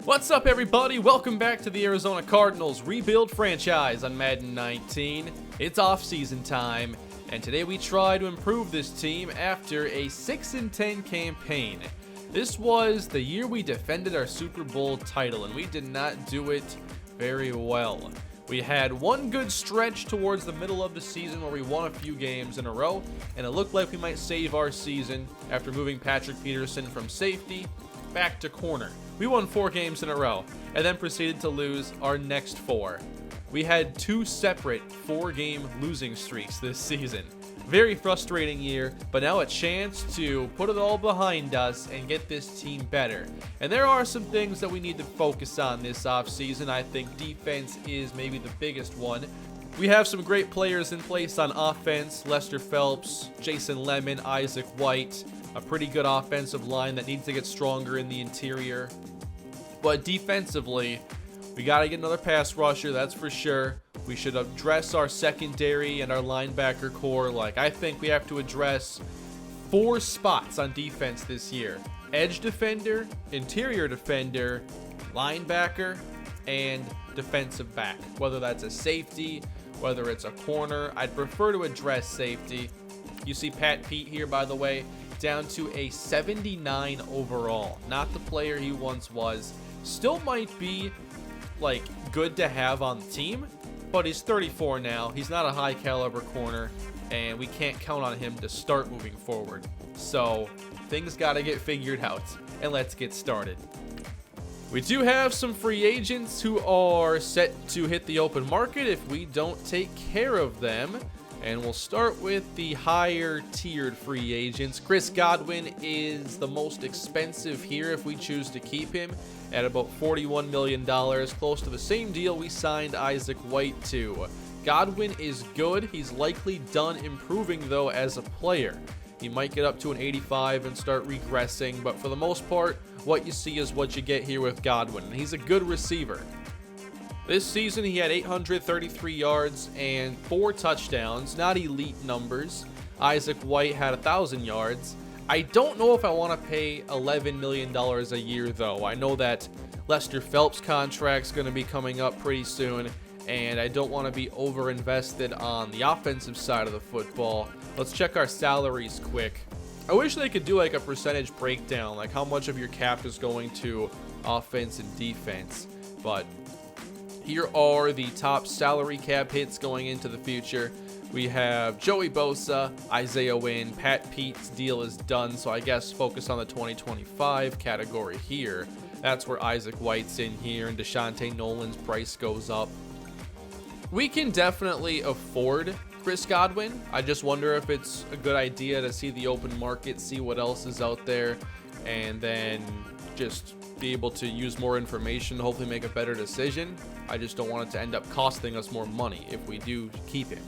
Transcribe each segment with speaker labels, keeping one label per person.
Speaker 1: What's up, everybody? Welcome back to the Arizona Cardinals rebuild franchise on Madden 19. It's off-season time, and today we try to improve this team after a 6-10 campaign. This was the year we defended our Super Bowl title, and we did not do it very well. We had one good stretch towards the middle of the season where we won a few games in a row, and it looked like we might save our season after moving Patrick Peterson from safety back to corner. We won 4 games in a row and then proceeded to lose our next 4. We had 2 separate 4-game losing streaks this season. Very frustrating year, but now a chance to put it all behind us and get this team better. And there are some things that we need to focus on this offseason. I think defense is maybe the biggest one. We have some great players in place on offense. Lester Phelps, Jason Lemon, Isaac White. A pretty good offensive line that needs to get stronger in the interior. But defensively, we got to get another pass rusher, that's for sure. We should address our secondary and our linebacker core. I think we have to address 4 spots on defense this year. Edge defender, interior defender, linebacker, and defensive back. Whether that's a safety, whether it's a corner. I'd prefer to address safety. You see Pat Pete here, by the way, down to a 79 overall. Not the player he once was. Still might be good to have on the team, but he's 34 now. He's not a high caliber corner, and we can't count on him to start moving forward. So things got to get figured out, and let's get started. We do have some free agents who are set to hit the open market if we don't take care of them. And we'll start with the higher tiered free agents. Chris Godwin is the most expensive here if we choose to keep him at about $41 million, close to the same deal we signed Isaac White to. Godwin is good. He's likely done improving, though, as a player. He might get up to an 85 and start regressing, but for the most part, what you see is what you get here with Godwin. He's a good receiver. This season, he had 833 yards and 4 touchdowns, not elite numbers. Isaac White had 1,000 yards. I don't know if I want to pay $11 million a year, though. I know that Lester Phelps' contract's going to be coming up pretty soon, and I don't want to be over-invested on the offensive side of the football. Let's check our salaries quick. I wish they could do a percentage breakdown, like how much of your cap is going to offense and defense, but here are the top salary cap hits going into the future. We have Joey Bosa, Isaiah Wynn, Pat Pete's deal is done, so I guess focus on the 2025 category here. That's where Isaac White's in here, and Deshaunte Nolan's price goes up. We can definitely afford Chris Godwin. I just wonder if it's a good idea to see the open market, see what else is out there, and then just be able to use more information to hopefully make a better decision. I just don't want it to end up costing us more money if we do keep him.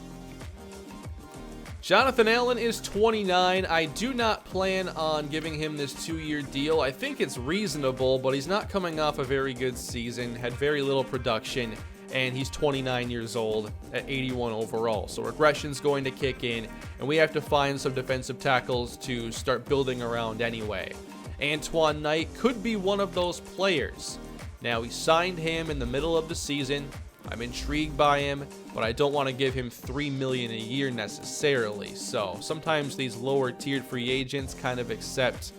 Speaker 1: Jonathan Allen is 29. I do not plan on giving him this 2-year deal. I think it's reasonable, but he's not coming off a very good season, had very little production, and he's 29 years old at 81 overall. So regression's going to kick in, and we have to find some defensive tackles to start building around anyway. Antoine Knight could be one of those players. Now, we signed him in the middle of the season. I'm intrigued by him, but I don't want to give him $3 million a year necessarily. So sometimes these lower tiered free agents kind of accept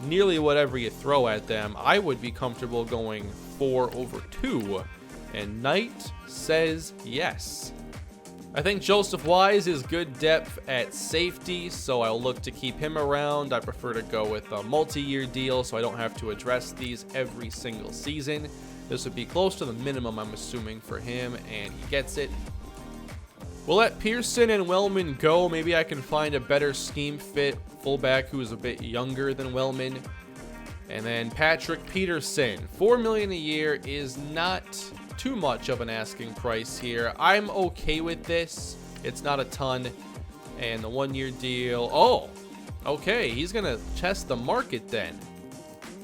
Speaker 1: nearly whatever you throw at them. I would be comfortable going 4/2, and Knight says yes. I think Joseph Wise is good depth at safety, so I'll look to keep him around. I prefer to go with a multi-year deal so I don't have to address these every single season. This would be close to the minimum, I'm assuming, for him, and he gets it. We'll let Pearson and Wellman go. Maybe I can find a better scheme fit fullback who is a bit younger than Wellman. And then Patrick Peterson. $4 million a year is not too much of an asking price here. I'm okay with this. It's not a ton. And the 1-year deal. Oh, okay. He's going to test the market then.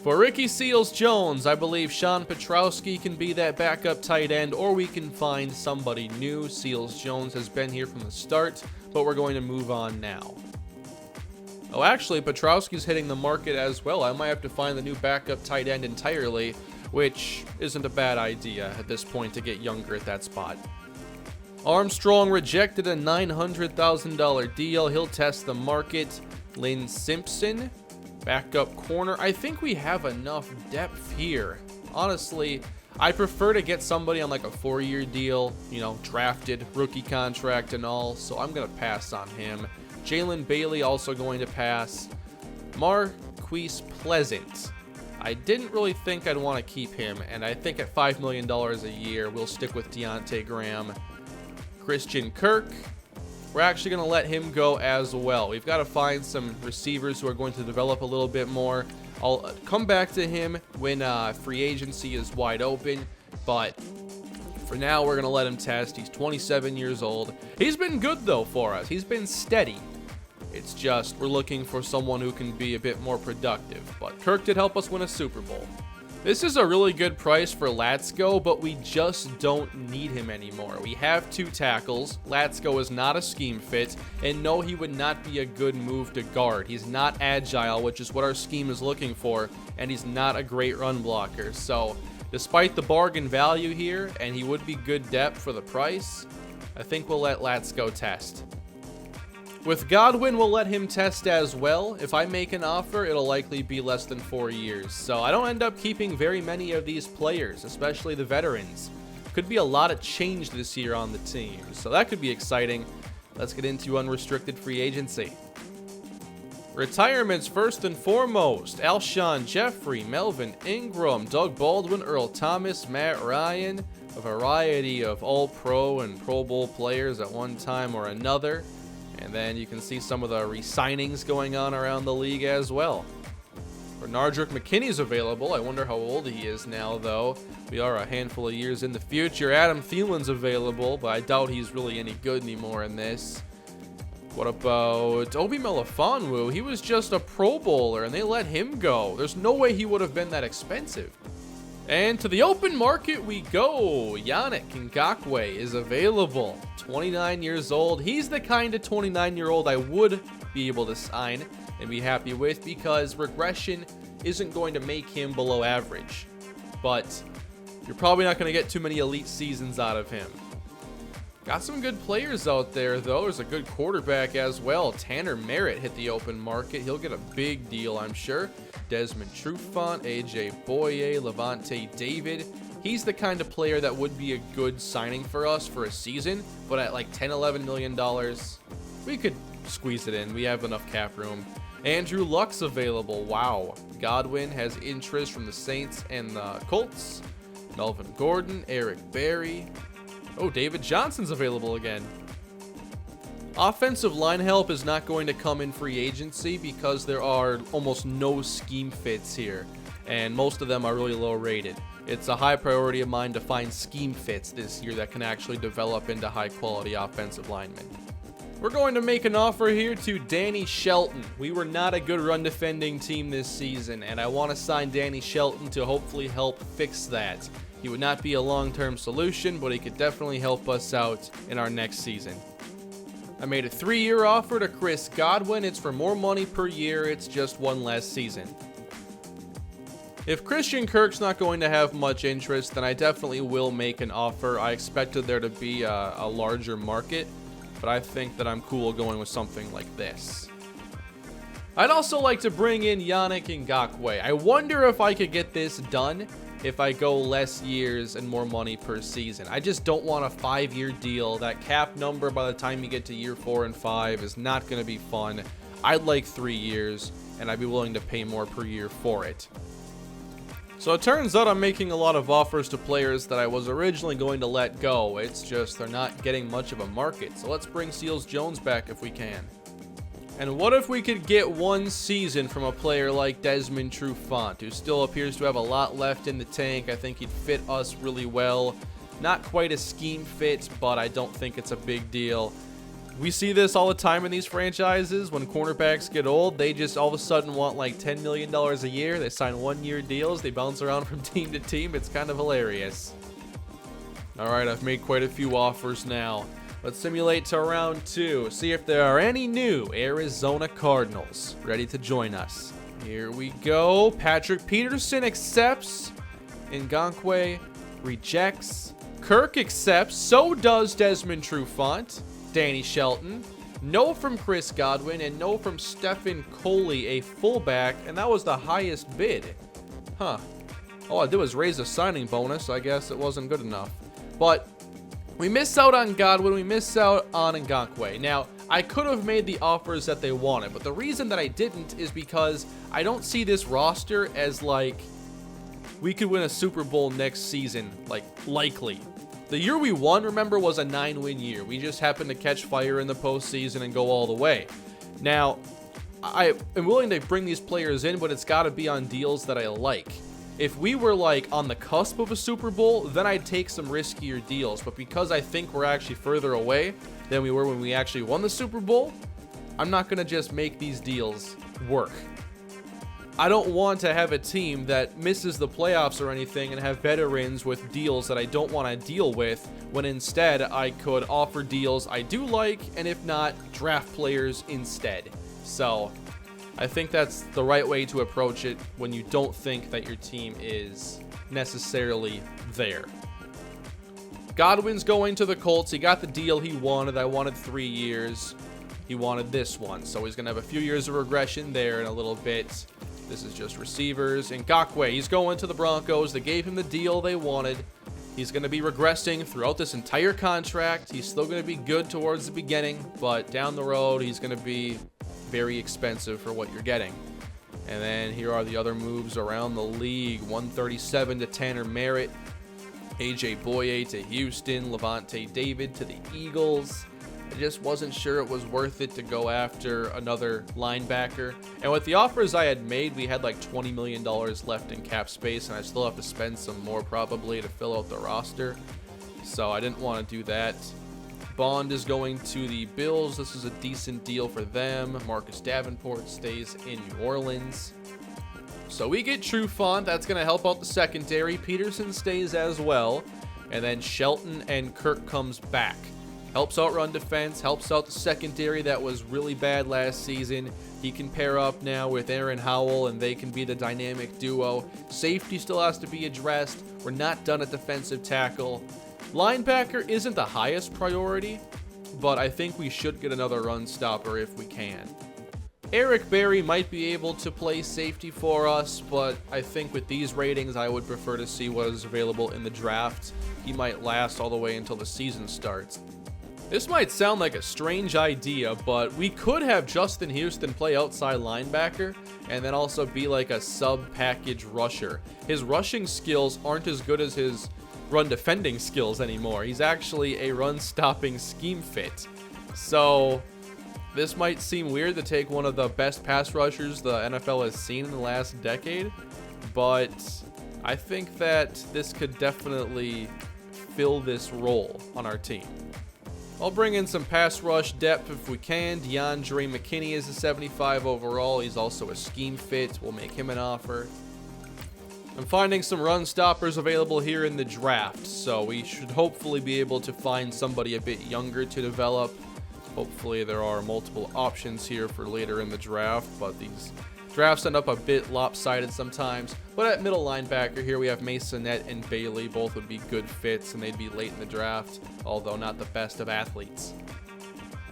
Speaker 1: For Ricky Seals-Jones, I believe Sean Petrowski can be that backup tight end, or we can find somebody new. Seals-Jones has been here from the start, but we're going to move on now. Oh, actually, Petrowski's hitting the market as well. I might have to find the new backup tight end entirely. which isn't a bad idea at this point to get younger at that spot. Armstrong rejected a $900,000 deal. He'll test the market. Lynn Simpson, backup corner. I think we have enough depth here. Honestly, I prefer to get somebody on like a 4-year deal, you know, drafted, rookie contract and all, so I'm going to pass on him. Jalen Bailey also going to pass. Marquise Pleasant. I didn't really think I'd want to keep him, and I think at $5 million a year, we'll stick with Deontay Graham. Christian Kirk, we're actually going to let him go as well. We've got to find some receivers who are going to develop a little bit more. I'll come back to him when free agency is wide open, but for now, we're going to let him test. He's 27 years old. He's been good, though, for us. He's been steady. It's just we're looking for someone who can be a bit more productive, but Kirk did help us win a Super Bowl. This is a really good price for Latsko, but we just don't need him anymore. We have 2 tackles. Latsko is not a scheme fit, and no, he would not be a good move to guard. He's not agile, which is what our scheme is looking for, and he's not a great run blocker. So, despite the bargain value here, and he would be good depth for the price, I think we'll let Latsko test. With Godwin, we'll let him test as well. If I make an offer, it'll likely be less than 4 years. So I don't end up keeping very many of these players, especially the veterans. Could be a lot of change this year on the team, so that could be exciting. Let's get into unrestricted free agency. Retirements first and foremost. Alshon Jeffrey, Melvin Ingram, Doug Baldwin, Earl Thomas, Matt Ryan. A variety of All-Pro and Pro Bowl players at one time or another. And then you can see some of the re-signings going on around the league as well. Bernardrick McKinney's available. I wonder how old he is now, though. We are a handful of years in the future. Adam Thielen's available, but I doubt he's really any good anymore in this. What about Obi Melifonwu? He was just a Pro Bowler, and they let him go. There's no way he would have been that expensive. And to the open market we go. Yannick Ngakoue is available. 29 years old. He's the kind of 29-year-old I would be able to sign and be happy with because regression isn't going to make him below average. But you're probably not going to get too many elite seasons out of him. Got some good players out there, though. There's a good quarterback as well. Tanner Merritt hit the open market. He'll get a big deal, I'm sure. Desmond Trufant, AJ Boye, Levante David. He's the kind of player that would be a good signing for us for a season, but at like $10-11 million, we could squeeze it in. We have enough cap room. Andrew Luck's available. Wow. Godwin has interest from the Saints and the Colts. Melvin Gordon, Eric Berry. Oh, David Johnson's available again. Offensive line help is not going to come in free agency because there are almost no scheme fits here, and most of them are really low rated. It's a high priority of mine to find scheme fits this year that can actually develop into high quality offensive linemen. We're going to make an offer here to Danny Shelton. We were not a good run defending team this season, and I want to sign Danny Shelton to hopefully help fix that. He would not be a long-term solution, but he could definitely help us out in our next season. I made a 3-year offer to Chris Godwin. It's for more money per year. It's just one less season. If Christian Kirk's not going to have much interest, then I definitely will make an offer. I expected there to be a larger market, but I think that I'm cool going with something like this. I'd also like to bring in Yannick Ngakoue. I wonder if I could get this done if I go less years and more money per season. I just don't want a 5-year deal. That cap number by the time you get to year 4 and 5 is not going to be fun. I'd like 3 years, and I'd be willing to pay more per year for it. So it turns out I'm making a lot of offers to players that I was originally going to let go. It's just they're not getting much of a market. So let's bring Seals Jones back if we can. And what if we could get one season from a player like Desmond Trufant, who still appears to have a lot left in the tank? I think he'd fit us really well. Not quite a scheme fit, but I don't think it's a big deal. We see this all the time in these franchises. When cornerbacks get old, they just all of a sudden want like $10 million a year. They sign 1-year deals. They bounce around from team to team. It's kind of hilarious. All right, I've made quite a few offers now. Let's simulate to round 2. See if there are any new Arizona Cardinals ready to join us. Here we go. Patrick Peterson accepts. Ngakoue rejects. Kirk accepts. So does Desmond Trufant. Danny Shelton. No from Chris Godwin, and no from Stephen Coley, a fullback, and that was the highest bid. Huh. All I did was raise a signing bonus. I guess it wasn't good enough. But we missed out on Godwin. We missed out on Ngakoue. Now, I could have made the offers that they wanted, but the reason that I didn't is because I don't see this roster as, like, we could win a Super Bowl next season, like, likely. The year we won, remember, was a 9-win year. We just happened to catch fire in the postseason and go all the way. Now, I am willing to bring these players in, but it's got to be on deals that I like. If we were, like, on the cusp of a Super Bowl, then I'd take some riskier deals. But because I think we're actually further away than we were when we actually won the Super Bowl, I'm not going to just make these deals work. I don't want to have a team that misses the playoffs or anything and have veterans with deals that I don't want to deal with, when instead I could offer deals I do like, and if not, draft players instead. So I think that's the right way to approach it when you don't think that your team is necessarily there. Godwin's going to the Colts. He got the deal he wanted. I wanted 3 years. He wanted this one, so he's going to have a few years of regression there in a little bit. This is just receivers. Ngakoue, he's going to the Broncos. They gave him the deal they wanted. He's going to be regressing throughout this entire contract. He's still going to be good towards the beginning, but down the road, he's going to be very expensive for what you're getting. And then here are the other moves around the league. 137 to Tanner Merritt. AJ Boye to Houston. Levante David to the Eagles. I just wasn't sure it was worth it to go after another linebacker. And with the offers I had made, we had like $20 million left in cap space, and I still have to spend some more probably to fill out the roster. So I didn't want to do that. Bond is going to the Bills. This is a decent deal for them. Marcus Davenport stays in New Orleans. So we get Trufant. That's going to help out the secondary. Peterson stays as well. And then Shelton and Kirk comes back. Helps out run defense, helps out the secondary that was really bad last season. He can pair up now with Aaron Howell, and they can be the dynamic duo. Safety still has to be addressed. We're not done at defensive tackle. Linebacker isn't the highest priority, but I think we should get another run stopper if we can. Eric Berry might be able to play safety for us, but I think with these ratings, I would prefer to see what is available in the draft. He might last all the way until the season starts. This might sound like a strange idea, but we could have Justin Houston play outside linebacker and then also be like a sub-package rusher. His rushing skills aren't as good as his run defending skills anymore. He's actually a run-stopping scheme fit. So this might seem weird to take one of the best pass rushers the NFL has seen in the last decade, but I think that this could definitely fill this role on our team. I'll bring in some pass rush depth if we can. DeAndre McKinney is a 75 overall. He's also a scheme fit. We'll make him an offer. I'm finding some run stoppers available here in the draft, so we should hopefully be able to find somebody a bit younger to develop. Hopefully there are multiple options here for later in the draft, but these drafts end up a bit lopsided sometimes. But at middle linebacker here, we have Masonette and Bailey. Both would be good fits, and they'd be late in the draft, although not the best of athletes.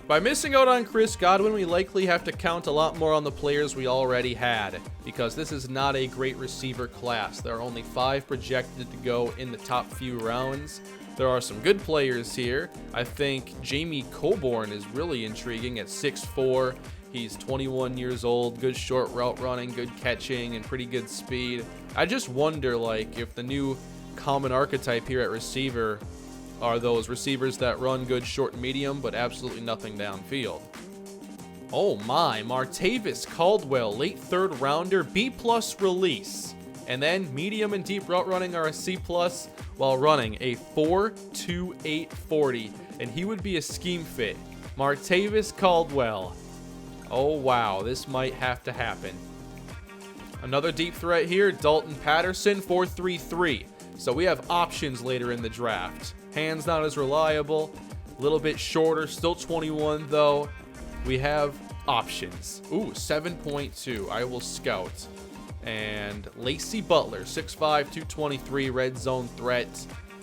Speaker 1: By missing out on Chris Godwin, we likely have to count a lot more on the players we already had, because this is not a great receiver class. There are only 5 projected to go in the top few rounds. There are some good players here. I think Jamie Coburn is really intriguing at 6'4". He's 21 years old, good short route running, good catching, and pretty good speed. I just wonder, like, if the new common archetype here at receiver are those receivers that run good short and medium, but absolutely nothing downfield. Oh my, Martavis Caldwell, late 3rd rounder, B+ release. And then medium and deep route running are a C+ while running a 4.28 40, and he would be a scheme fit. Martavis Caldwell. Oh wow, this might have to happen. Another deep threat here, Dalton Patterson, 4.33. So we have options later in the draft. Hands not as reliable, a little bit shorter, still 21 though. We have options. Ooh, 7.2. I will scout. And Lacey Butler, 6'5", 223, red zone threat.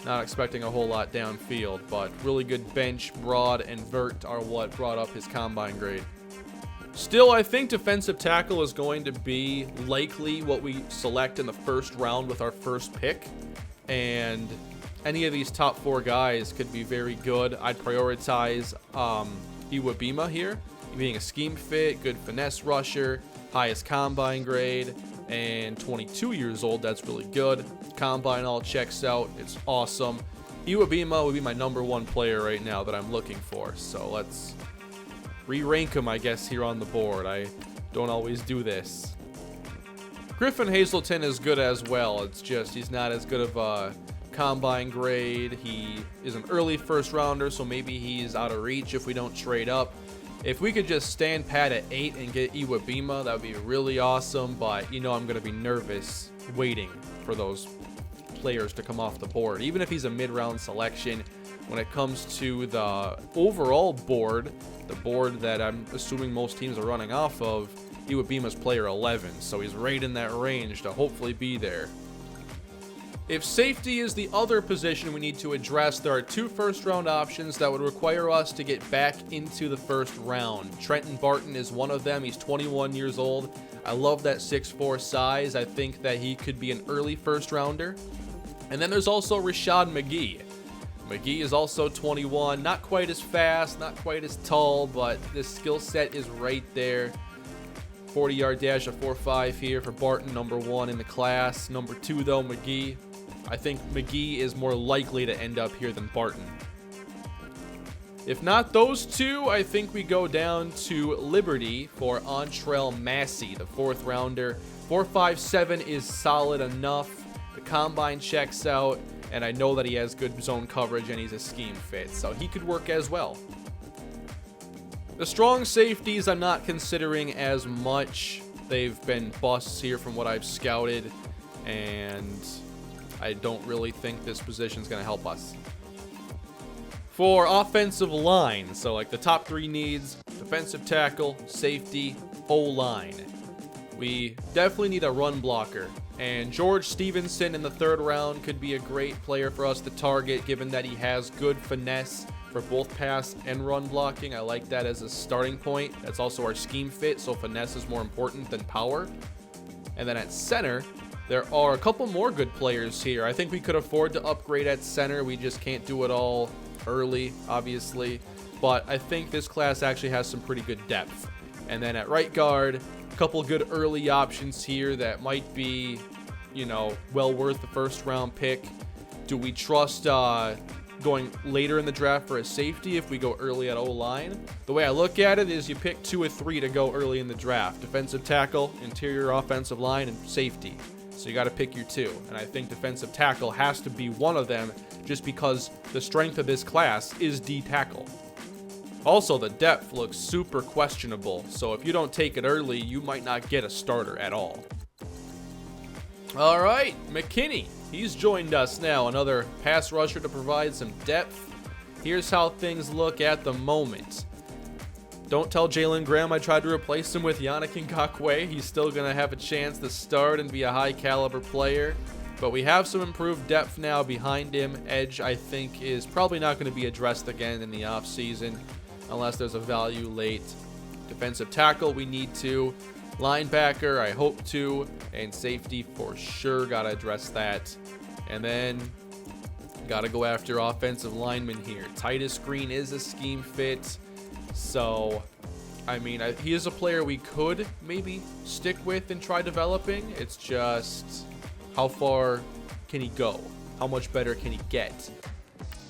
Speaker 1: Not expecting a whole lot downfield, but really good bench, broad, and vert are what brought up his combine grade. Still, I think defensive tackle is going to be likely what we select in the first round with our first pick. And any of these top 4 guys could be very good. I'd prioritize Iwabima here, being a scheme fit, good finesse rusher, highest combine grade, and 22 years old. That's really good. Combine all checks out. It's awesome. Iwabima would be my #1 player right now that I'm looking for. So let's re-rank him, I guess, here on the board. I don't always do this. Griffin Hazelton is good as well. It's just he's not as good of a combine grade. He is an early first rounder, so maybe he's out of reach if we don't trade up. If we could just stand pat at 8 and get Iwabima, that would be really awesome, but you know I'm going to be nervous waiting for those players to come off the board. Even if he's a mid-round selection, when it comes to the overall board, the board that I'm assuming most teams are running off of, Iwabima's player 11, so he's right in that range to hopefully be there. If safety is the other position we need to address, there are 2 first-round options that would require us to get back into the first round. Trenton Barton is one of them. He's 21 years old. I love that 6'4" size. I think that he could be an early first-rounder. And then there's also Rashad McGee. McGee is also 21, not quite as fast, not quite as tall, but this skill set is right there. 40-yard dash of 4.5 here for Barton, #1 in the class. #2, though, McGee. I think McGee is more likely to end up here than Barton. If not those 2, I think we go down to Liberty for Antrell Massey, the 4th rounder. 4.57 is solid enough. The combine checks out, and I know that he has good zone coverage and he's a scheme fit, so he could work as well. The strong safeties I'm not considering as much. They've been busts here from what I've scouted, and I don't really think this position is going to help us. For offensive line, so like the top 3 needs, defensive tackle, safety, O-line. We definitely need a run blocker, and George Stevenson in the 3rd round could be a great player for us to target, given that he has good finesse for both pass and run blocking. I like that as a starting point. That's also our scheme fit, so finesse is more important than power. And then at center, there are a couple more good players here. I think we could afford to upgrade at center. We just can't do it all early, obviously. But I think this class actually has some pretty good depth. And then at right guard, a couple good early options here that might be, you know, well worth the 1st round pick. Do we trust going later in the draft for a safety if we go early at O-line? The way I look at it is you pick 2 or 3 to go early in the draft. Defensive tackle, interior offensive line, and safety. So you got to pick your 2. And I think defensive tackle has to be one of them just because the strength of this class is D-tackle. Also, the depth looks super questionable. So if you don't take it early, you might not get a starter at all. All right, McKinney. He's joined us now, another pass rusher to provide some depth. Here's how things look at the moment. Don't tell Jalen Graham I tried to replace him with Yannick Ngakoue. He's still going to have a chance to start and be a high-caliber player. But we have some improved depth now behind him. Edge, I think, is probably not going to be addressed again in the offseason unless there's a value late. Defensive tackle, we need to. Linebacker, I hope to. And safety, for sure, got to address that. And then got to go after offensive linemen here. Titus Green is a scheme fit. So, I mean, he is a player we could maybe stick with and try developing. It's just how far can he go? How much better can he get?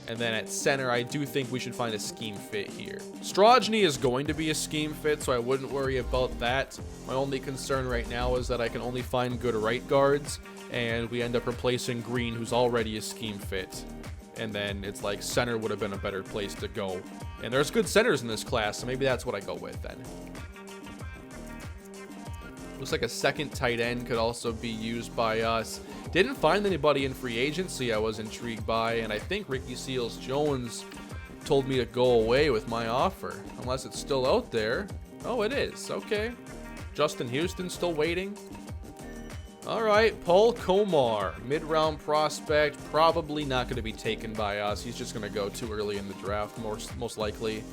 Speaker 1: And then at center, I do think we should find a scheme fit here. Strojny is going to be a scheme fit, so I wouldn't worry about that. My only concern right now is that I can only find good right guards, and we end up replacing Green, who's already a scheme fit. And then it's like center would have been a better place to go. And there's good centers in this class, so maybe that's what I go with then. Looks like a second tight end could also be used by us. Didn't find anybody in free agency I was intrigued by, and I think Ricky Seals-Jones told me to go away with my offer, unless it's still out there. Oh, it is. Okay. Justin Houston still waiting. All right, Paul Komar, mid-round prospect, probably not going to be taken by us. He's just going to go too early in the draft, most likely.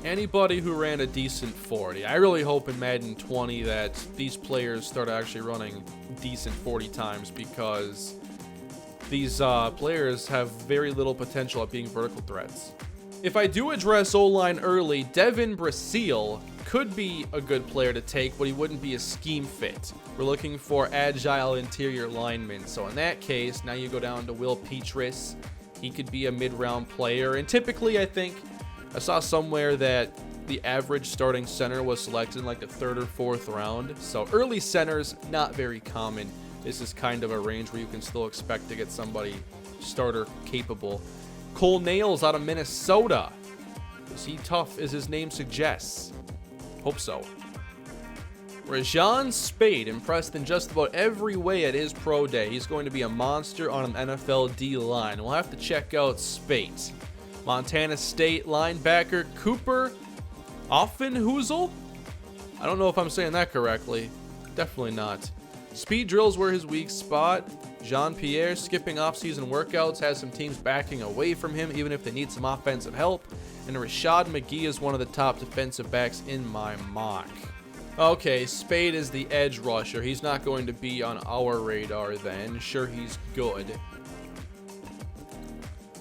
Speaker 1: Anybody who ran a decent 40. I really hope in Madden 20 that these players start actually running decent 40 times, because these players have very little potential at being vertical threats. If I do address O-line early, Devin Brasil could be a good player to take, but he wouldn't be a scheme fit. We're looking for agile interior linemen. So in that case, now you go down to Will Petras. He could be a mid-round player. And typically, I think, I saw somewhere that the average starting center was selected in like the 3rd or 4th round. So early centers, not very common. This is kind of a range where you can still expect to get somebody starter capable. Cole Nails out of Minnesota. Is he tough as his name suggests? Hope so. Rajan Spade impressed in just about every way at his pro day. He's going to be a monster on an NFL D-line. We'll have to check out Spade. Montana State linebacker Cooper Offenhuzel? I don't know if I'm saying that correctly. Definitely not. Speed drills were his weak spot. Jean-Pierre skipping off-season workouts has some teams backing away from him even if they need some offensive help. And Rashad McGee is one of the top defensive backs in my mock. Okay, Spade is the edge rusher. He's not going to be on our radar then. Sure, he's good.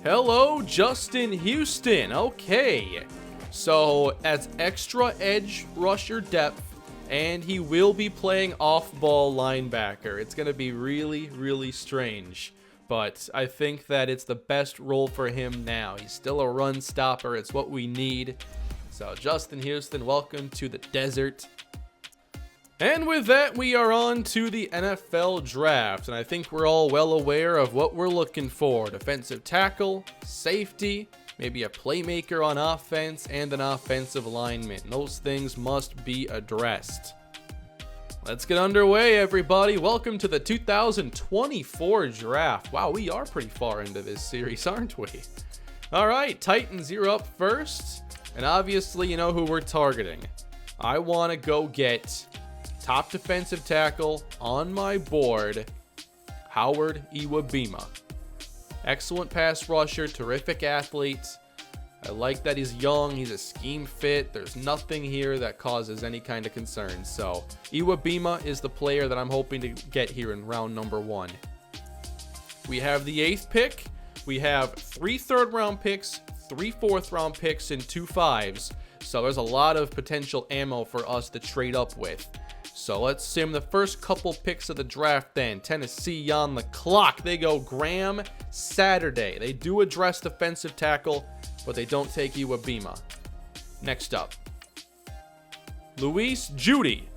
Speaker 1: Hello, Justin Houston. Okay, so as extra edge rusher depth, and he will be playing off-ball linebacker. It's going to be really, really strange. But I think that it's the best role for him now. He's still a run stopper. It's what we need. So Justin Houston, welcome to the desert. And with that, we are on to the NFL draft. And I think we're all well aware of what we're looking for. Defensive tackle, safety, maybe a playmaker on offense, and an offensive lineman. Those things must be addressed. Let's get underway, everybody. Welcome to the 2024 draft. Wow, we are pretty far into this series, aren't we? All right, Titans, you're up first. And obviously, you know who we're targeting. I want to go get top defensive tackle on my board, Howard Iwabima. Excellent pass rusher, terrific athlete. I like that he's young, he's a scheme fit. There's nothing here that causes any kind of concern. So Iwabima is the player that I'm hoping to get here in round number 1. We have the 8th pick. We have 3 third-round picks, 3 fourth-round picks, and 2 5s. So there's a lot of potential ammo for us to trade up with. So let's sim the first couple picks of the draft then. Tennessee on the clock. They go Graham Saturday. They do address defensive tackle, but they don't take Iwabima. Next up, Luis Judy,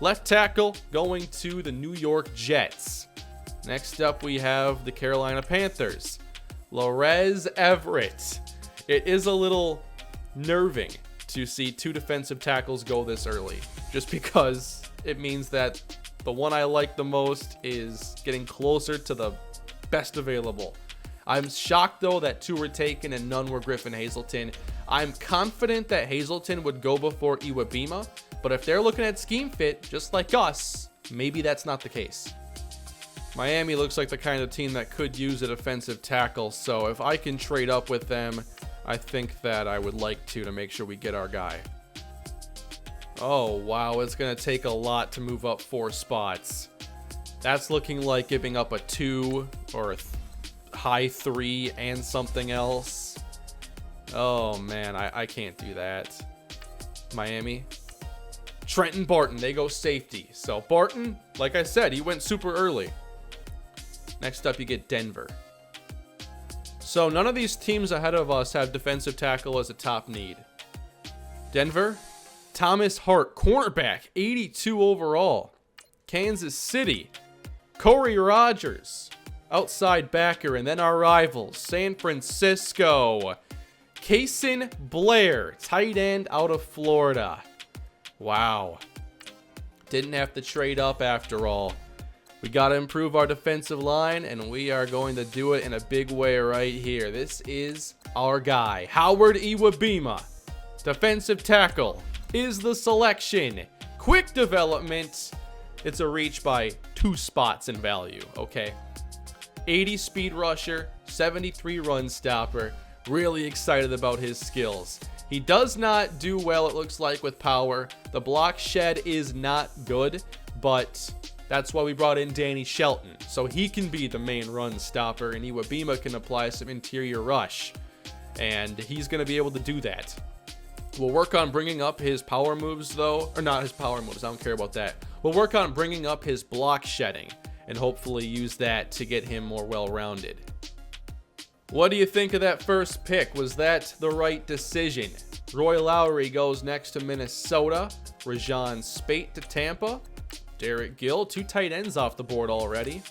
Speaker 1: left tackle, going to the New York Jets. Next up, we have the Carolina Panthers, Lorez Everett. It is a little nerving to see 2 defensive tackles go this early, just because it means that the one I like the most is getting closer to the best available. I'm shocked, though, that 2 were taken and none were Griffin Hazelton. I'm confident that Hazelton would go before Iwabima, but if they're looking at scheme fit, just like us, maybe that's not the case. Miami looks like the kind of team that could use a defensive tackle, so if I can trade up with them, I think that I would like to make sure we get our guy. Oh, wow, it's going to take a lot to move up 4 spots. That's looking like giving up a 2 or a high 3 and something else. Oh, man, I can't do that. Miami. Trenton Barton, they go safety. So Barton, like I said, he went super early. Next up, you get Denver. So none of these teams ahead of us have defensive tackle as a top need. Denver, Thomas Hart, cornerback, 82 overall. Kansas City, Corey Rogers, outside backer, and then our rivals, San Francisco, Kason Blair, tight end out of Florida. Wow. Didn't have to trade up after all. We got to improve our defensive line, and we are going to do it in a big way right here. This is our guy, Howard Iwabima. Defensive tackle is the selection. Quick development, it's a reach by 2 spots in value, okay? 80 speed rusher, 73 run stopper. Really excited about his skills. He does not do well, it looks like, with power. The block shed is not good, but that's why we brought in Danny Shelton. So he can be the main run stopper, and Iwabima can apply some interior rush. And he's going to be able to do that. We'll work on bringing up his power moves, though. Or not his power moves, I don't care about that. We'll work on bringing up his block shedding, and hopefully use that to get him more well-rounded. What do you think of that first pick? Was that the right decision? Roy Lowry goes next to Minnesota. Rajan Spate to Tampa. Derek Gill, 2 tight ends off the board already.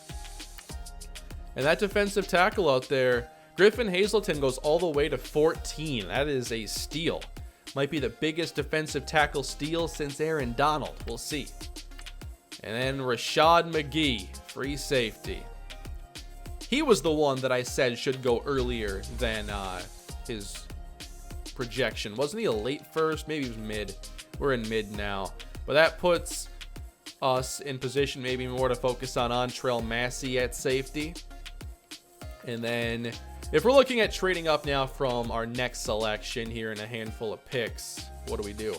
Speaker 1: And that defensive tackle out there, Griffin Hazelton, goes all the way to 14. That is a steal. Might be the biggest defensive tackle steal since Aaron Donald. We'll see. And then Rashad McGee, free safety. He was the one that I said should go earlier than his projection. Wasn't he a late first? Maybe he was mid. We're in mid now. But that puts us in position maybe more to focus on Antrell Massey at safety. And then if we're looking at trading up now from our next selection here in a handful of picks, what do we do?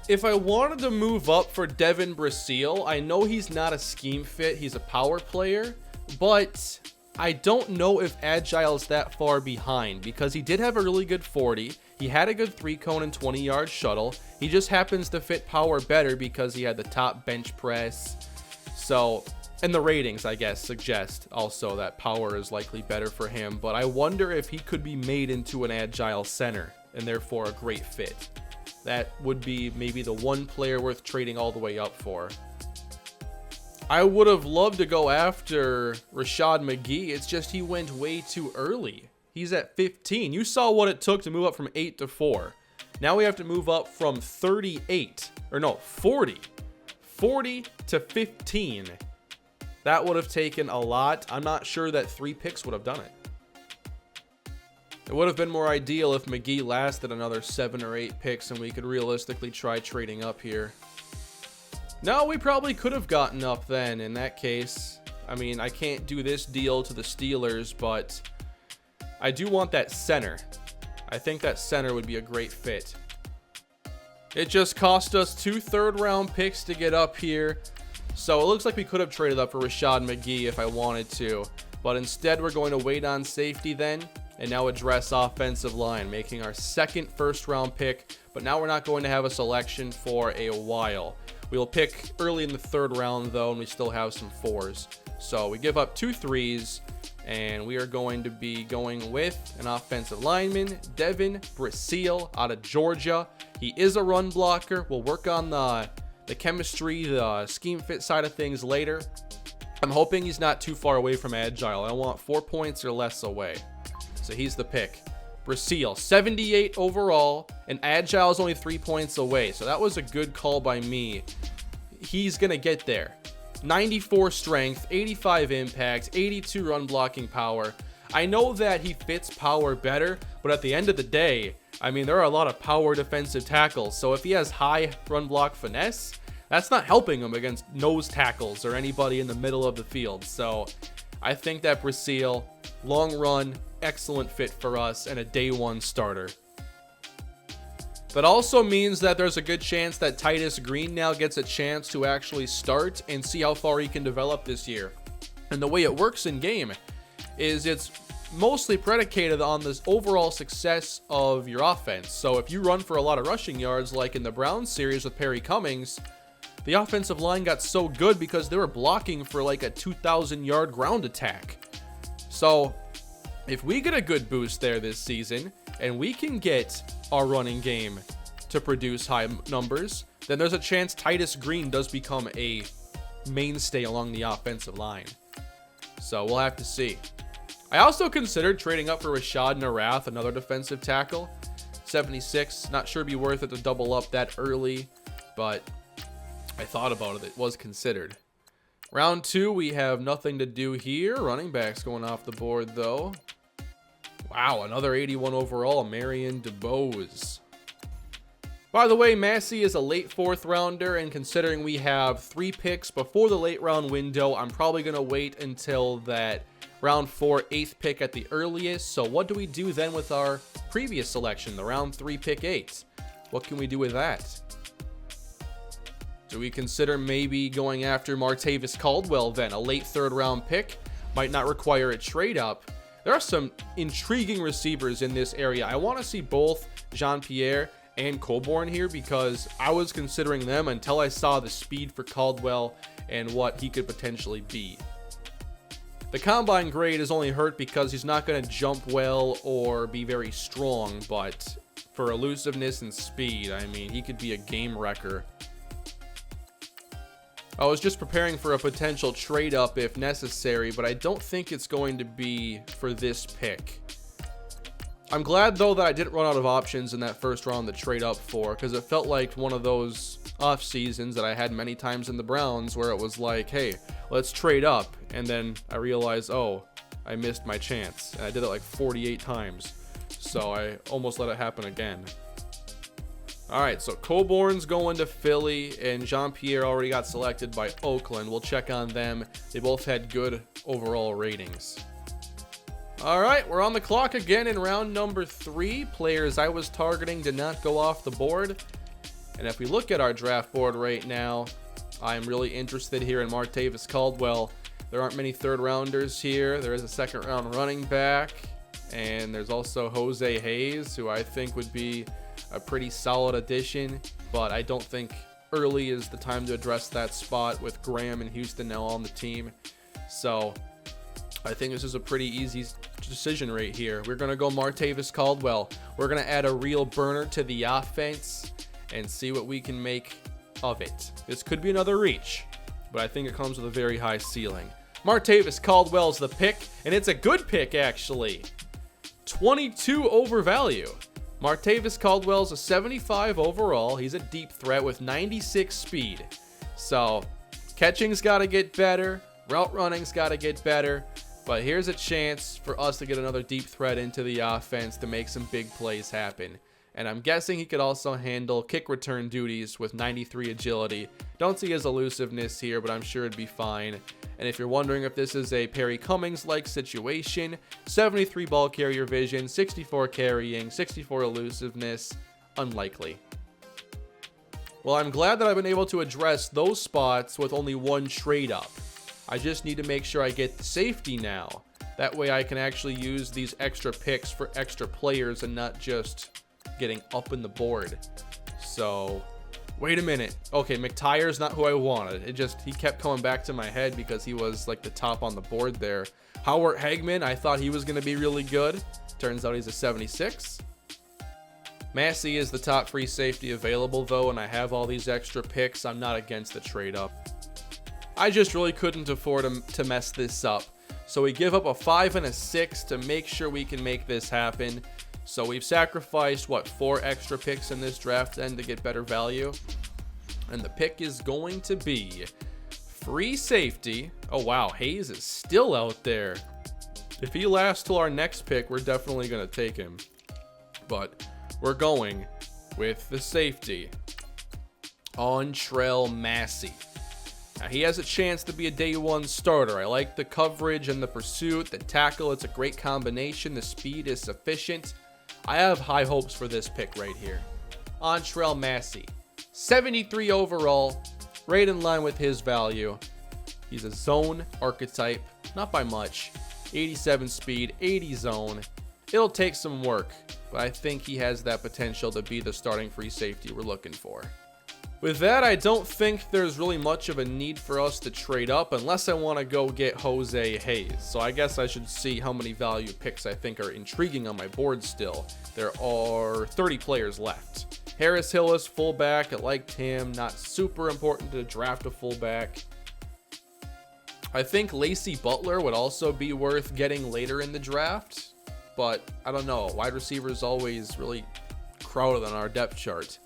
Speaker 1: If I wanted to move up for Devin Brasile, I know he's not a scheme fit. He's a power player, but I don't know if Agile is that far behind because he did have a really good 40. He had a good 3-cone and 20-yard shuttle. He just happens to fit power better because he had the top bench press. So, and the ratings, I guess, suggest also that power is likely better for him. But I wonder if he could be made into an Agile center and therefore a great fit. That would be maybe the one player worth trading all the way up for. I would have loved to go after Rashad McGee. It's just he went way too early. He's at 15. You saw what it took to move up from 8 to 4. Now we have to move up from 40 to 15. That would have taken a lot. I'm not sure that 3 picks would have done it. It would have been more ideal if McGee lasted another 7 or 8 picks and we could realistically try trading up here. No, we probably could have gotten up then in that case. I mean, I can't do this deal to the Steelers, but I do want that center. I think that center would be a great fit. It just cost us 2 third-round picks to get up here. So it looks like we could have traded up for Rashad McGee if I wanted to. But instead, we're going to wait on safety then and now address offensive line, making our second first-round pick. But now we're not going to have a selection for a while. We'll pick early in the 3rd round, though, and we still have some 4s. So we give up 2 3s, and we are going to be going with an offensive lineman, Devin Brasile out of Georgia. He is a run blocker. We'll work on the chemistry, the scheme fit side of things later. I'm hoping he's not too far away from Agile. I want 4 points or less away. So he's the pick. Brasile, 78 overall, and Agile is only 3 points away. So that was a good call by me. He's going to get there. 94 strength, 85 impact, 82 run blocking power. I know that he fits power better, but at the end of the day, I mean, there are a lot of power defensive tackles. So if he has high run block finesse, that's not helping him against nose tackles or anybody in the middle of the field. So I think that Brasile, long run, excellent fit for us and a day 1 starter. That also means that there's a good chance that Titus Green now gets a chance to actually start and see how far he can develop this year. And the way it works in game is it's mostly predicated on this overall success of your offense. So if you run for a lot of rushing yards like in the Browns series with Perry Cummings, the offensive line got so good because they were blocking for like a 2,000-yard ground attack. So if we get a good boost there this season and we can get our running game to produce high numbers, then there's a chance Titus Green does become a mainstay along the offensive line. So we'll have to see. I also considered trading up for Rashad Narath, another defensive tackle. 76, not sure it'd be worth it to double up that early, but I thought about it. It was considered. Round 2, we have nothing to do here. Running backs going off the board, though. Wow, another 81 overall, Marion DeBose. By the way, Massey is a late 4th rounder, and considering we have 3 picks before the late round window, I'm probably going to wait until that round 4, 8th pick at the earliest. So what do we do then with our previous selection, the round 3 pick 8? What can we do with that? Do we consider maybe going after Martavis Caldwell then, a late 3rd round pick? Might not require a trade up. There are some intriguing receivers in this area. I want to see both Jean-Pierre and Coburn here because I was considering them until I saw the speed for Caldwell and what he could potentially be. The combine grade is only hurt because he's not going to jump well or be very strong, but for elusiveness and speed, I mean, he could be a game wrecker. I was just preparing for a potential trade up if necessary, but I don't think it's going to be for this pick. I'm glad though that I didn't run out of options in that first round to trade up for, because it felt like one of those off seasons that I had many times in the Browns where it was like, hey, let's trade up, and then I realized, oh, I missed my chance, and I did it like 48 times, so I almost let it happen again. Alright, so Coburn's going to Philly, and Jean-Pierre already got selected by Oakland. We'll check on them. They both had good overall ratings. Alright, we're on the clock again in round number 3. Players I was targeting did not go off the board. And if we look at our draft board right now, I'm really interested here in Martavis Caldwell. There aren't many 3rd rounders here. There is a 2nd round running back. And there's also Jose Hayes, who I think would be a pretty solid addition. But I don't think early is the time to address that spot with Graham and Houston now on the team. So I think this is a pretty easy decision right here. We're going to go Martavis Caldwell. We're going to add a real burner to the offense and see what we can make of it. This could be another reach, but I think it comes with a very high ceiling. Martavis Caldwell's the pick, and it's a good pick actually. 22 over value. Martavis Caldwell's a 75 overall. He's a deep threat with 96 speed. So catching's got to get better. Route running's got to get better. But here's a chance for us to get another deep threat into the offense to make some big plays happen. And I'm guessing he could also handle kick return duties with 93 agility. Don't see his elusiveness here, but I'm sure it'd be fine. And if you're wondering if this is a Perry Cummings-like situation, 73 ball carrier vision, 64 carrying, 64 elusiveness, unlikely. Well, I'm glad that I've been able to address those spots with only one trade up. I just need to make sure I get the safety now. That way I can actually use these extra picks for extra players and not just getting up in the board. So, wait a minute. Okay, McTire's not who I wanted. He kept coming back to my head because he was like the top on the board there. Howard Hagman, I thought he was going to be really good. Turns out he's a 76. Massey is the top free safety available though, and I have all these extra picks. I'm not against the trade up. I just really couldn't afford to mess this up. So we give up a 5 and a 6 to make sure we can make this happen. So we've sacrificed, 4 extra picks in this draft then to get better value. And the pick is going to be free safety. Oh wow, Hayes is still out there. If he lasts till our next pick, we're definitely going to take him. But we're going with the safety, Ontrell Massey. Now, he has a chance to be a day one starter. I like the coverage and the pursuit, the tackle. It's a great combination. The speed is sufficient. I have high hopes for this pick right here. Ontrell Massey, 73 overall, right in line with his value. He's a zone archetype, not by much. 87 speed, 80 zone. It'll take some work, but I think he has that potential to be the starting free safety we're looking for. With that, I don't think there's really much of a need for us to trade up unless I want to go get Jose Hayes. So I guess I should see how many value picks I think are intriguing on my board still. There are 30 players left. Harris Hillis, fullback. I liked him. Not super important to draft a fullback. I think Lacey Butler would also be worth getting later in the draft. But I don't know. Wide receiver is always really crowded on our depth chart.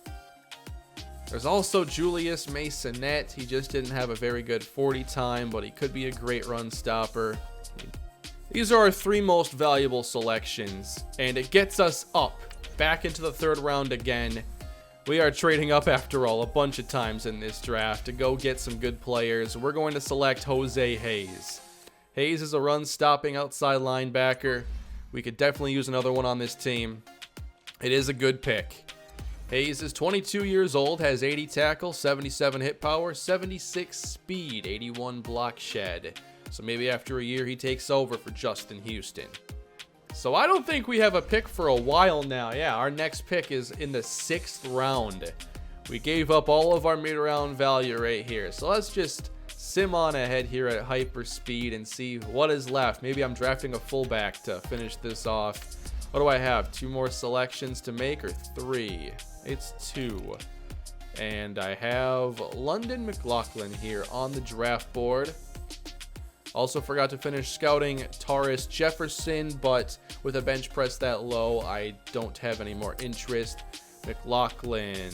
Speaker 1: There's also Julius Masonette. He just didn't have a very good 40 time, but he could be a great run stopper. These are our 3 most valuable selections, and it gets us up back into the 3rd round again We are trading up, after all, a bunch of times in this draft to go get some good players. We're going to select Jose Hayes. Hayes is a run-stopping outside linebacker. We could definitely use another one on this team. It is a good pick. Hayes is 22 years old, has 80 tackle, 77 hit power, 76 speed, 81 block shed. So maybe after a year he takes over for Justin Houston. So I don't think we have a pick for a while now. Yeah, our next pick is in the 6th round. We gave up all of our mid-round value right here. So let's just sim on ahead here at hyper speed and see what is left. Maybe I'm drafting a fullback to finish this off. What do I have? 2 more selections to make, or 3? It's 2. And I have London McLaughlin here on the draft board. Also forgot to finish scouting Taurus Jefferson, but with a bench press that low, I don't have any more interest. McLaughlin,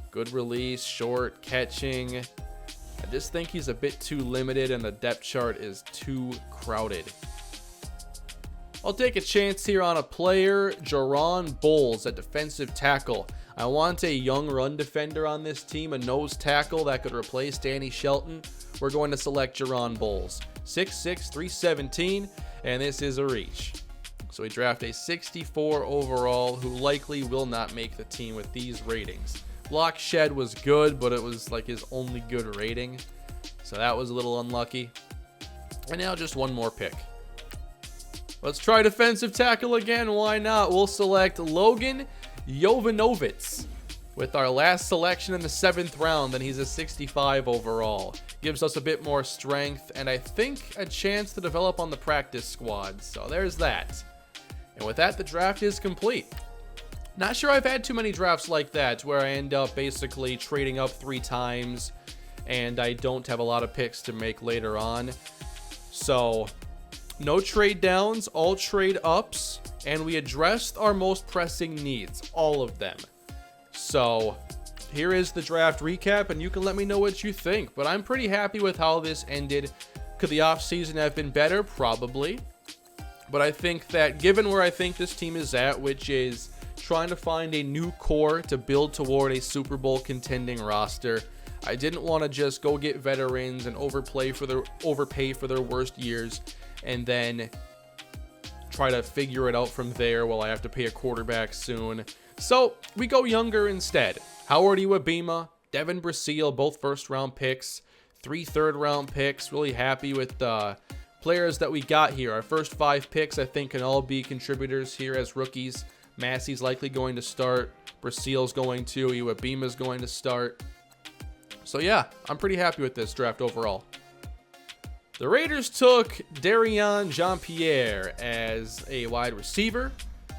Speaker 1: good release, short, catching. I just think he's a bit too limited and the depth chart is too crowded. I'll take a chance here on a player, Jaron Bowles at defensive tackle. I want a young run defender on this team, a nose tackle that could replace Danny Shelton. We're going to select Jaron Bowles. 6'6", 317, and this is a reach. So we draft a 64 overall who likely will not make the team with these ratings. Block shed was good, but it was like his only good rating. So that was a little unlucky. And now just one more pick. Let's try defensive tackle again. Why not? We'll select Logan Jovanovich with our last selection in the 7th round, and he's a 65 overall. Gives us a bit more strength, and I think a chance to develop on the practice squad. So there's that. And with that, the draft is complete. Not sure I've had too many drafts like that, where I end up basically trading up 3 times, and I don't have a lot of picks to make later on. So no trade downs, all trade ups, and we addressed our most pressing needs, all of them. So here is the draft recap, and you can let me know what you think. But I'm pretty happy with how this ended. Could the offseason have been better? Probably. But I think that given where I think this team is at, which is trying to find a new core to build toward a Super Bowl contending roster, I didn't want to just go get veterans and overpay for their worst years and then try to figure it out from there while I have to pay a quarterback soon. So we go younger instead. Howard Iwabima, Devin Brasile, both first-round picks, 3 third-round picks. Really happy with the players that we got here. Our first 5 picks, I think, can all be contributors here as rookies. Massey's likely going to start. Brasile's going to. Iwabima's going to start. So yeah, I'm pretty happy with this draft overall. The Raiders took Darian Jean-Pierre as a wide receiver.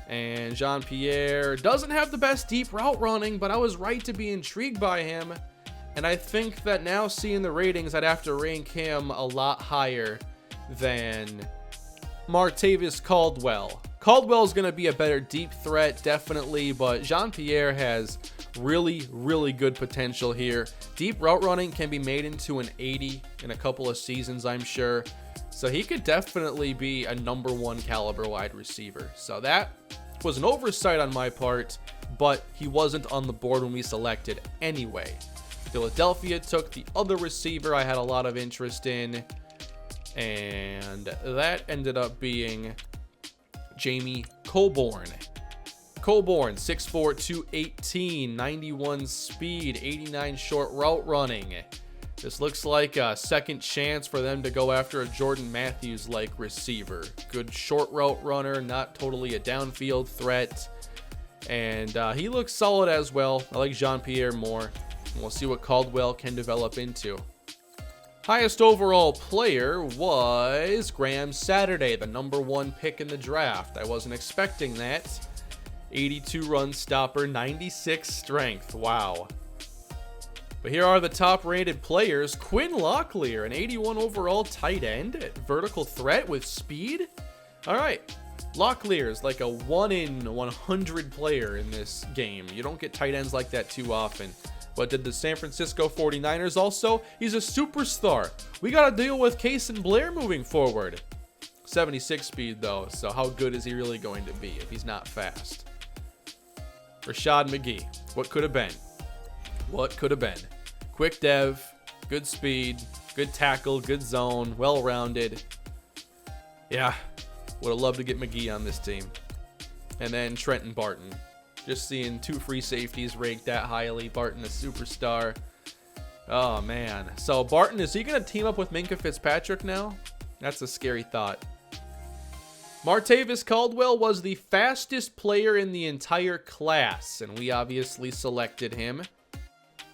Speaker 1: And Jean-Pierre doesn't have the best deep route running, but I was right to be intrigued by him. And I think that now seeing the ratings, I'd have to rank him a lot higher than Martavis Caldwell. Caldwell's going to be a better deep threat, definitely, but Jean-Pierre has really, really good potential here. Deep route running can be made into an 80 in a couple of seasons, I'm sure. So he could definitely be a number 1 caliber wide receiver. So that was an oversight on my part, but he wasn't on the board when we selected anyway. Philadelphia took the other receiver I had a lot of interest in, and that ended up being Jamie Coburn. Coburn, 6'4", 218, 91 speed, 89 short route running. This looks like a second chance for them to go after a Jordan Matthews-like receiver. Good short route runner, not totally a downfield threat. And he looks solid as well. I like Jean-Pierre more. And we'll see what Caldwell can develop into. Highest overall player was Graham Saturday, the number 1 pick in the draft. I wasn't expecting that. 82 run stopper, 96 strength. Wow. But here are the top-rated players. Quinn Locklear, an 81 overall tight end, vertical threat with speed. All right, Locklear is like a 1 in 100 player in this game. You don't get tight ends like that too often. But did the San Francisco 49ers also? He's a superstar. We got to deal with Case and Blair moving forward. 76 speed, though, so how good is he really going to be if he's not fast? Rashad McGee. What could have been? What could have been? Quick dev, good speed, good tackle, good zone, well-rounded. Yeah, would have loved to get McGee on this team. And then Trenton Barton. Just seeing 2 free safeties ranked that highly. Barton a superstar. Oh, man. So Barton, is he going to team up with Minkah Fitzpatrick now? That's a scary thought. Martavis Caldwell was the fastest player in the entire class, and we obviously selected him.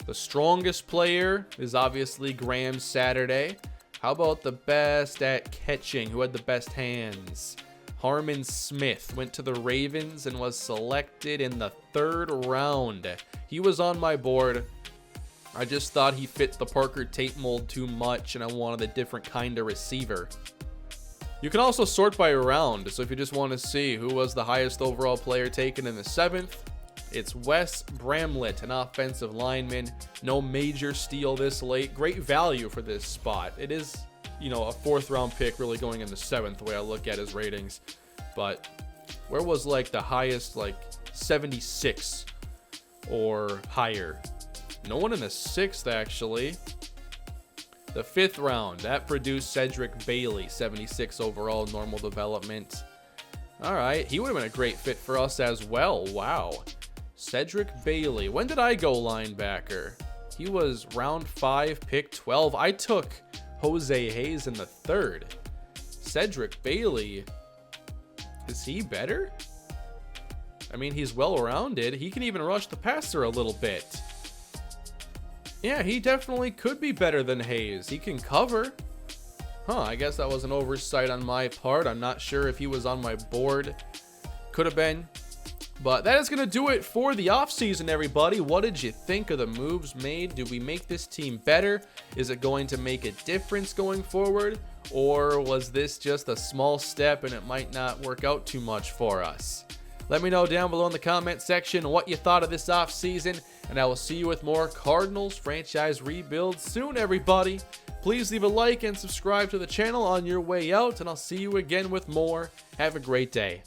Speaker 1: The strongest player is obviously Graham Saturday. How about the best at catching? Who had the best hands? Harmon Smith went to the Ravens and was selected in the 3rd round. He was on my board. I just thought he fit the Parker Tate mold too much, and I wanted a different kind of receiver. You can also sort by round, so if you just want to see who was the highest overall player taken in the 7th, it's Wes Bramlett, an offensive lineman. No major steal this late. Great value for this spot. It is, a 4th round pick really going in the 7th, the way I look at his ratings. But where was the highest, 76 or higher? No one in the 6th, actually. The 5th round, that produced Cedric Bailey, 76 overall, normal development. All right, he would have been a great fit for us as well. Wow. Cedric Bailey. When did I go linebacker? He was round 5, pick 12. I took Jose Hayes in the 3rd. Cedric Bailey. Is he better? I mean, he's well-rounded. He can even rush the passer a little bit. Yeah, he definitely could be better than Hayes. He can cover. I guess that was an oversight on my part. I'm not sure if he was on my board. Could have been. But that is going to do it for the offseason, everybody. What did you think of the moves made? Do we make this team better? Is it going to make a difference going forward? Or was this just a small step and it might not work out too much for us? Let me know down below in the comment section what you thought of this offseason, and I will see you with more Cardinals franchise rebuild soon, everybody. Please leave a like and subscribe to the channel on your way out, and I'll see you again with more. Have a great day.